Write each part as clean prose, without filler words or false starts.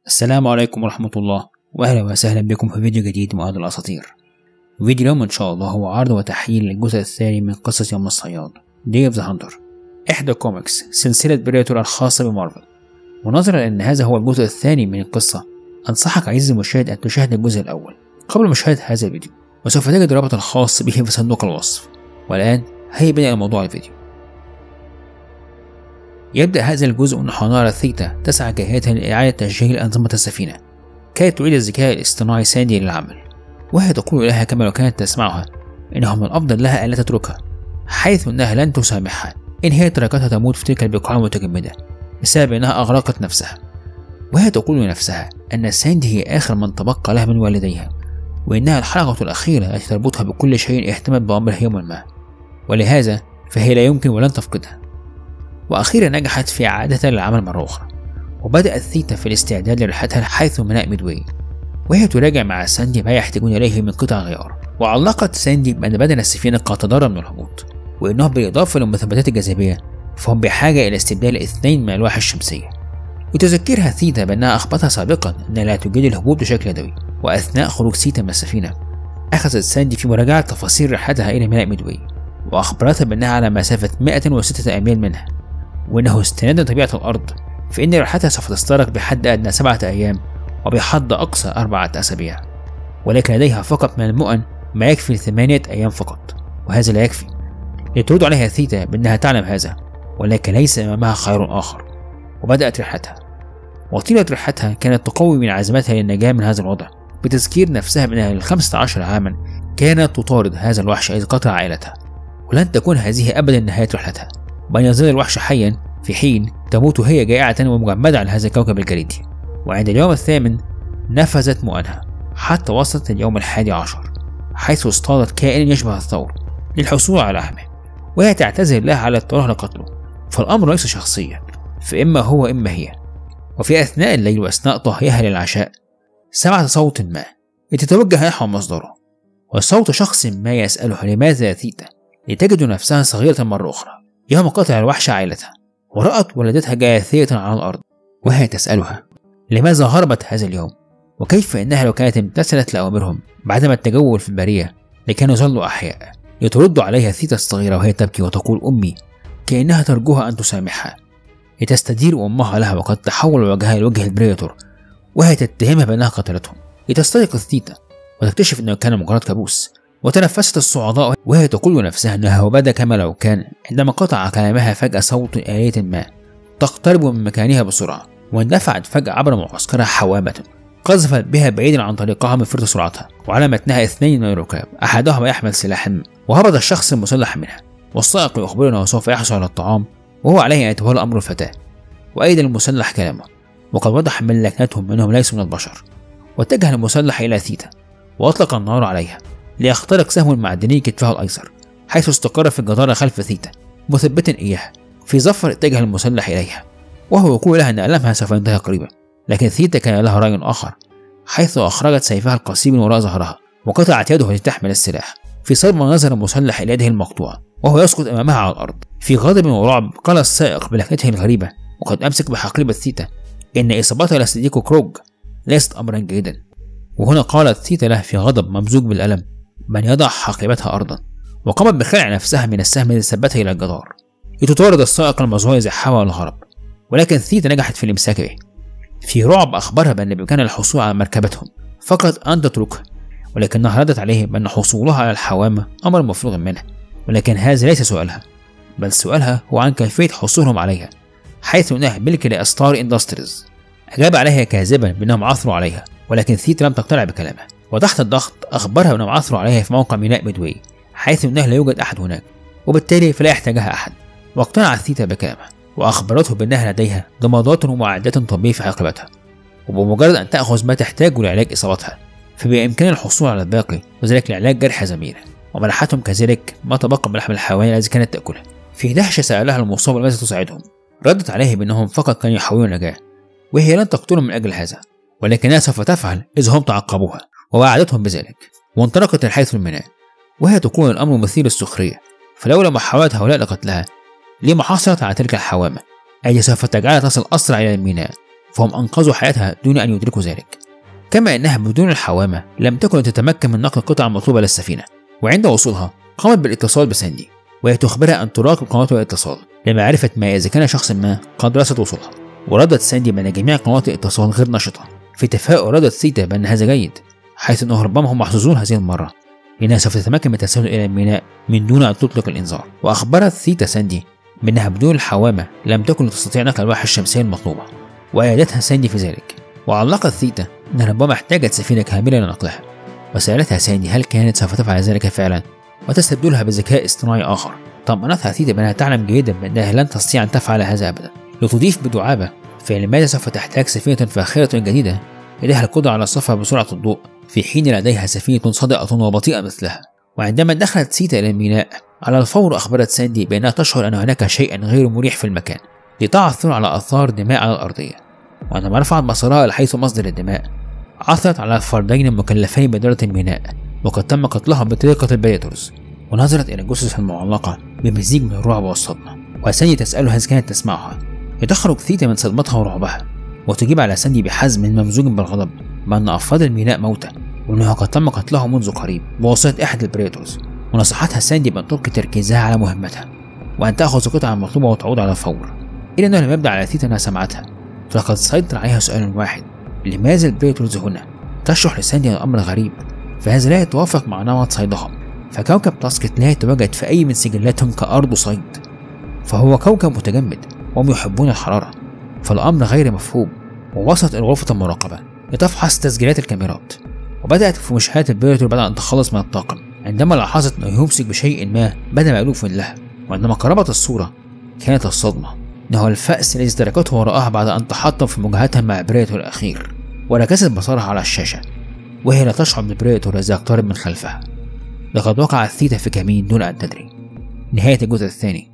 السلام عليكم ورحمة الله، وأهلا وسهلا بكم في فيديو جديد من أرض الأساطير. فيديو اليوم إن شاء الله هو عرض وتحليل للجزء الثاني من قصة يوم الصياد Day of the Hunter، إحدى كوميكس سلسلة بريتور الخاصة بمارفل. ونظرا لأن هذا هو الجزء الثاني من القصة، أنصحك عزيزي المشاهد أن تشاهد الجزء الأول قبل مشاهدة هذا الفيديو، وسوف تجد الرابط الخاص به في صندوق الوصف. والآن هيا بنا موضوع الفيديو. يبدأ هذا الجزء أن حنارة ثيتا تسعى جاهدة لإعادة تشغيل أنظمة السفينة كي تعيد الذكاء الاصطناعي ساندي للعمل، وهي تقول لها كما لو كانت تسمعها إنه من الأفضل لها ألا تتركها، حيث أنها لن تسامحها إن هي تركتها تموت في تلك البقاع المتجمدة بسبب أنها أغرقت نفسها. وهي تقول لنفسها أن ساندي هي آخر من تبقى لها من والديها، وإنها الحلقة الأخيرة التي تربطها بكل شيء اهتمت بأمره يوما ما، ولهذا فهي لا يمكن ولن تفقدها. وأخيرا نجحت في إعادتها للعمل مرة أخرى، وبدأت ثيتا في الاستعداد لرحلتها حيث ميناء ميدواي، وهي تراجع مع ساندي ما يحتاجون إليه من قطع غيار. وعلقت ساندي بأن بدن السفينة قد تضرر من الهبوط، وإنهم بالإضافة لمثبتات الجاذبية فهم بحاجة إلى استبدال 2 من الألواح الشمسية. وتذكرها ثيتا بأنها أخبرتها سابقا أنها لا تجيد الهبوط بشكل يدوي. وأثناء خروج ثيتا من السفينة أخذت ساندي في مراجعة تفاصيل رحلتها إلى ميناء ميدواي، وأخبرتها بأنها على مسافة 106 أميال منها، وإنه استنادا لطبيعة الأرض فإن رحلتها سوف تستغرق بحد أدنى 7 أيام وبحد أقصى 4 أسابيع، ولكن لديها فقط من المؤن ما يكفي ل8 أيام فقط، وهذا لا يكفي. لترد عليها ثيتا بأنها تعلم هذا، ولكن ليس أمامها خيار آخر. وبدأت رحلتها، وطيلة رحلتها كانت تقوي من عزمتها للنجاة من هذا الوضع، بتذكير نفسها بأنها ل15 عاما كانت تطارد هذا الوحش إذ قتل عائلتها، ولن تكون هذه أبدا نهاية رحلتها، بل يظل الوحش حيا في حين تموت هي جائعة ومجمدة على هذا الكوكب الجليدي. وعند اليوم الثامن نفذت مؤنها حتى وصلت اليوم 11، حيث اصطادت كائن يشبه الثور للحصول على لحمه، وهي تعتذر لها على اضطرارها لقتله، فالأمر ليس شخصيا، فإما هو إما هي. وفي أثناء الليل وأثناء طهيها للعشاء سمعت صوت ما يتوجه نحو مصدره، وصوت شخص ما يسألها لماذا ثيتا، لتجد نفسها صغيرة مرة أخرى يوم قتل الوحش عائلتها، ورأت والدتها جاثية على الأرض، وهي تسألها لماذا هربت هذا اليوم، وكيف إنها لو كانت امتثلت لأوامرهم بعدما التجول في البرية لكانوا يظلوا أحياء. لترد عليها ثيتا الصغيرة وهي تبكي وتقول أمي، كأنها ترجوها أن تسامحها. لتستدير أمها لها وقد تحول وجهها لوجه البريتور، وهي تتهمها بأنها قتلتهم. لتستيقظ ثيتا وتكتشف أنه كان مجرد كابوس، وتنفست الصعداء وهي تقول لنفسها أنها وبدا كما لو كان، عندما قطع كلامها فجأة صوت آلية ما تقترب من مكانها بسرعة، واندفعت فجأة عبر معسكرها حوامة قذفت بها بعيدا عن طريقها من فرط سرعتها، وعلى متنها 2 من الركاب أحدهما يحمل سلاحا، وهبط الشخص المسلح منها. والسائق يخبره أنه سوف يحصل على الطعام، وهو عليه أن يتولى أمر الفتاة. وأيد المسلح كلامه، وقد وضح من لكنتهم أنهم ليسوا من البشر. واتجه المسلح إلى ثيتا وأطلق النار عليها ليخترق سهم المعدني كتفها الأيسر، حيث استقر في الجدار خلف ثيتا مثبتا إياها. في ظفر اتجه المسلح إليها وهو يقول لها أن ألمها سوف ينتهي قريبا، لكن ثيتا كان لها رأي آخر، حيث أخرجت سيفها القصيب من وراء ظهرها وقطعت يده التي تحمل السلاح. في صدمة نظر المسلح إلى يده المقطوعة وهو يسقط أمامها على الأرض. في غضب ورعب قال السائق بلهجته الغريبة وقد أمسك بحقيبة ثيتا إن إصابتها لصديقه كروج ليست أمرا جيدا. وهنا قالت ثيتا له في غضب ممزوج بالألم من يضع حقيبتها أرضا، وقامت بخلع نفسها من السهم الذي ثبتها إلى الجدار. لتطارد السائق المزهور زحفها الهرب، ولكن ثيتا نجحت في الإمساك به. في رعب أخبرها بأن بإمكان الحصول على مركبتهم فقط أن تتركها، ولكنها ردت عليه بأن حصولها على الحوامة أمر مفروغ منه، ولكن هذا ليس سؤالها، بل سؤالها هو عن كيفية حصولهم عليها، حيث أنها ملك لأستار إندستريز. أجاب عليها كاذبا بأنهم عثروا عليها، ولكن ثيتا لم تقتنع بكلامه، وتحت الضغط أخبرها بأنهم عثروا عليها في موقع ميناء ميدواي، حيث أنه لا يوجد أحد هناك وبالتالي فلا يحتاجها أحد. واقتنعت ثيتا بكلامه، وأخبرته بأنها لديها ضمادات ومعدات طبية في حقيبتها، وبمجرد أن تأخذ ما تحتاجه لعلاج إصابتها فبإمكان الحصول على الباقي، وذلك لعلاج جرح زميله. ومنحتهم كذلك ما تبقى من لحم الحيوان الذي كانت تأكله. في دهشة سألها المصاب ماذا تساعدهم، ردت عليه بأنهم فقط كانوا يحاولون النجاة، وهي لن تقتلهم من أجل هذا، ولكنها سوف تفعل إذا هم تعقبوها، ووعدتهم بذلك. وانطلقت لحيث الميناء وهي تكون الأمر مثير للسخرية، فلولا محاولة هؤلاء لقتلها لما حصلت على تلك الحوامة التي سوف تجعلها تصل أسرع إلى الميناء فهم أنقذوا حياتها دون أن يدركوا ذلك. كما أنها بدون الحوامة لم تكن تتمكن من نقل القطع المطلوبة للسفينة، وعند وصولها قامت بالاتصال بساندي وهي تخبرها أن تراقب قنوات الاتصال لمعرفة ما إذا كان شخص ما قد رصد وصولها. وردت ساندي بأن جميع قنوات الاتصال غير نشطة. في تفاؤل ردت ثيتا بأن هذا جيد، حيث أنه ربما هم محظوظون هذه المرة لأنها سوف تتمكن من التسلل إلى الميناء من دون أن تطلق الإنذار. وأخبرت ثيتا ساندي بأنها بدون الحوامة لم تكن تستطيع نقل الألواح الشمسية المطلوبة، وأيدتها ساندي في ذلك. وعلقت ثيتا أنها ربما احتاجت سفينة كاملة لنقلها، وسألتها ساندي هل كانت سوف تفعل ذلك فعلا وتستبدلها بذكاء اصطناعي آخر. طمأنتها ثيتا بأنها تعلم جيدا بأنها لن تستطيع أن تفعل هذا أبدا. لتضيف بدعابة فلماذا سوف تحتاج سفينة فاخرة جديدة لديها القدرة على السفر بسرعة الضوء في حين لديها سفينة صادئة وبطيئة مثلها. وعندما دخلت ثيتا إلى الميناء على الفور أخبرت ساندي بأنها تشعر أن هناك شيئا غير مريح في المكان لتعثر على آثار دماء على الأرضية. وعندما رفعت بصرها لحيث مصدر الدماء عثرت على الفردين المكلفين بإدارة الميناء وقد تم قتلهم بطريقة البريتورز. ونظرت إلى الجثث المعلقة بمزيج من الرعب والصدمة، وساندي تسألها إذا كانت تسمعها. لتخرج ثيتا من صدمتها ورعبها وتجيب على ساندي بحزم ممزوج بالغضب بأن أفراد الميناء موتى وأنه قد تم قتلهم منذ قريب بواسطة أحد البريتورز. ونصحتها ساندي بأن تلقي تركيزها على مهمتها وأن تأخذ القطعة المطلوبة وتعود على الفور. إلا أنه لم يبدأ على ثيتا أنها سمعتها، فقد سيطر عليها سؤال واحد: لماذا البريتورز هنا؟ تشرح لساندي أن الأمر غريب، فهذا لا يتوافق مع نمط صيدهم، فكوكب تاسكت لا يتواجد في أي من سجلاتهم كأرض صيد، فهو كوكب متجمد وهم يحبون الحرارة، فالأمر غير مفهوم. ووصلت إلى غرفة المراقبة لتفحص تسجيلات الكاميرات، وبدأت في مشاهدة البريتور بعد أن تخلص من الطاقم عندما لاحظت أنه يمسك بشيء ما بدا مألوف له. وعندما قربت الصورة كانت الصدمة إنه الفأس الذي تركته وراءها بعد أن تحطم في مواجهتها مع بريتور الأخير. وركزت بصرها على الشاشة وهي لا تشعر بالبريتور إذا اقترب من خلفها. لقد وقعت ثيتا في كمين دون أن تدري. نهاية الجزء الثاني.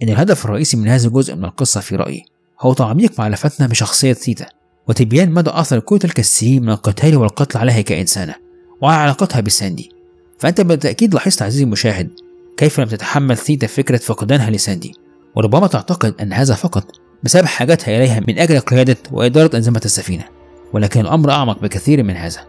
إن الهدف الرئيسي من هذا الجزء من القصة في رأيي هو تعميق معرفتنا بشخصية ثيتا وتبيان مدى أثر كل تلك السنين من القتال والقتل عليها كإنسانة وعلى علاقتها بساندي. فأنت بالتأكيد لاحظت عزيزي المشاهد كيف لم تتحمل ثيتا فكرة فقدانها لساندي، وربما تعتقد أن هذا فقط بسبب حاجتها إليها من أجل قيادة وإدارة أنظمة السفينة، ولكن الأمر أعمق بكثير من هذا.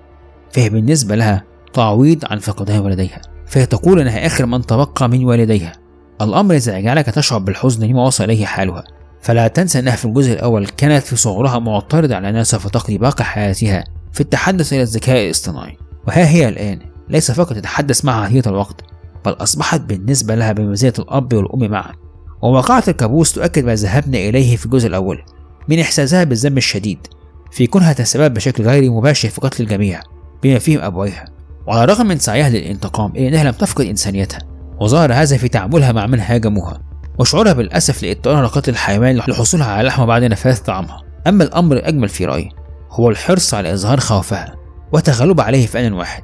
فهي بالنسبة لها تعويض عن فقدان والديها، فهي تقول أنها آخر من تبقى من والديها، الأمر الذي يجعلك تشعر بالحزن لما وصل إليه حالها. فلا تنسى أنها في الجزء الأول كانت في صغرها معترضة على أنها سوف تقضي باقي حياتها في التحدث إلى الذكاء الاصطناعي، وها هي الآن ليس فقط تتحدث معها طيلة الوقت، بل أصبحت بالنسبة لها بمنزلة الأب والأم معا. وواقعة الكابوس تؤكد ما ذهبنا إليه في الجزء الأول من إحساسها بالذنب الشديد في كونها تسبب بشكل غير مباشر في قتل الجميع بما فيهم أبويها، وعلى الرغم من سعيها للانتقام إلا أنها لم تفقد إنسانيتها، وظهر هذا في تعاملها مع من هاجموها وشعورها بالأسف لاضطرارها لقتل الحيوان لحصولها على لحمه بعد نفاذ طعامها. أما الأمر الأجمل في رأيي هو الحرص على إظهار خوفها وتغلب عليه في آن واحد،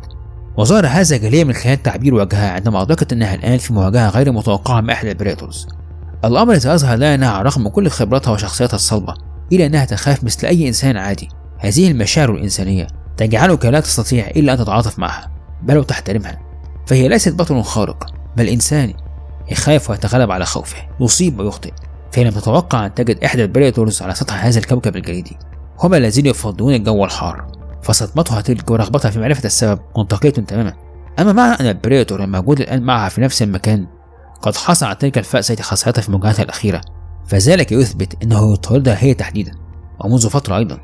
وظهر هذا جليا من خلال تعبير وجهها عندما أدركت أنها الآن في مواجهة غير متوقعة مع أحد البريتورز. الأمر الذي أظهر لها أنها على الرغم من كل خبرتها وشخصيتها الصلبة إلا أنها تخاف مثل أي إنسان عادي. هذه المشاعر الإنسانية تجعلك لا تستطيع إلا أن تتعاطف معها بل وتحترمها، فهي ليست بطل خارق بل إنسان يخاف ويتغلب على خوفه، يصيب ويخطئ. فهي لم تتوقع أن تجد إحدى البريتورز على سطح هذا الكوكب الجليدي، هم الذين يفضلون الجو الحار، فصدمتها تلك ورغبتها في معرفة السبب منطقية تماما. أما معنى أن البريتور الموجود الآن معها في نفس المكان قد حصل على تلك الفأس التي خسرتها في مواجهتها الأخيرة، فذلك يثبت أنه يطاردها هي تحديدا ومنذ فترة أيضا،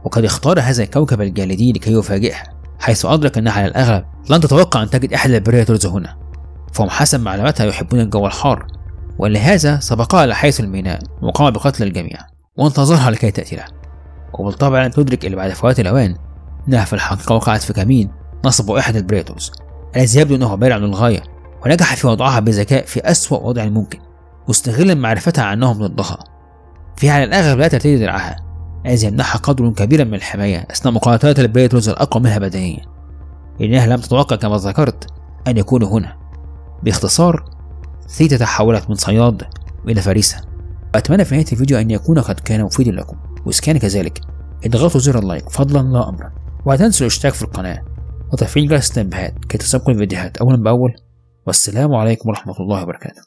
وقد اختار هذا الكوكب الجليدي لكي يفاجئها، حيث أدرك أنها على الأغلب لن تتوقع أن تجد أحد البريتورز هنا، فهم حسب معلوماتها يحبون الجو الحار، ولهذا سبقها إلى حيث الميناء وقام بقتل الجميع وانتظرها لكي تأتي له. وبالطبع تدرك اللي بعد فوات الأوان أنها في الحقيقة وقعت في كمين نصب أحد البريتورز الذي يبدو أنه بارع للغاية، ونجح في وضعها بذكاء في أسوأ وضع ممكن مستغلا معرفتها عنهم ضدها. فهي على الأغلب لا ترتدي درعها الذي يمنحها قدر كبير من الحماية أثناء مقاتلات البريتورز الأقوى منها بدنيا، لأنها لم تتوقع كما ذكرت أن يكونوا هنا. باختصار ثيتا تحولت من صياد إلى فريسة. وأتمنى في نهاية الفيديو أن يكون قد كان مفيدا لكم، وإذا كان كذلك اضغطوا زر اللايك فضلا لا أمرا، ولا تنسوا الاشتراك في القناة وتفعيل جرس التنبيهات كي تصلكم الفيديوهات أولا بأول. والسلام عليكم ورحمة الله وبركاته.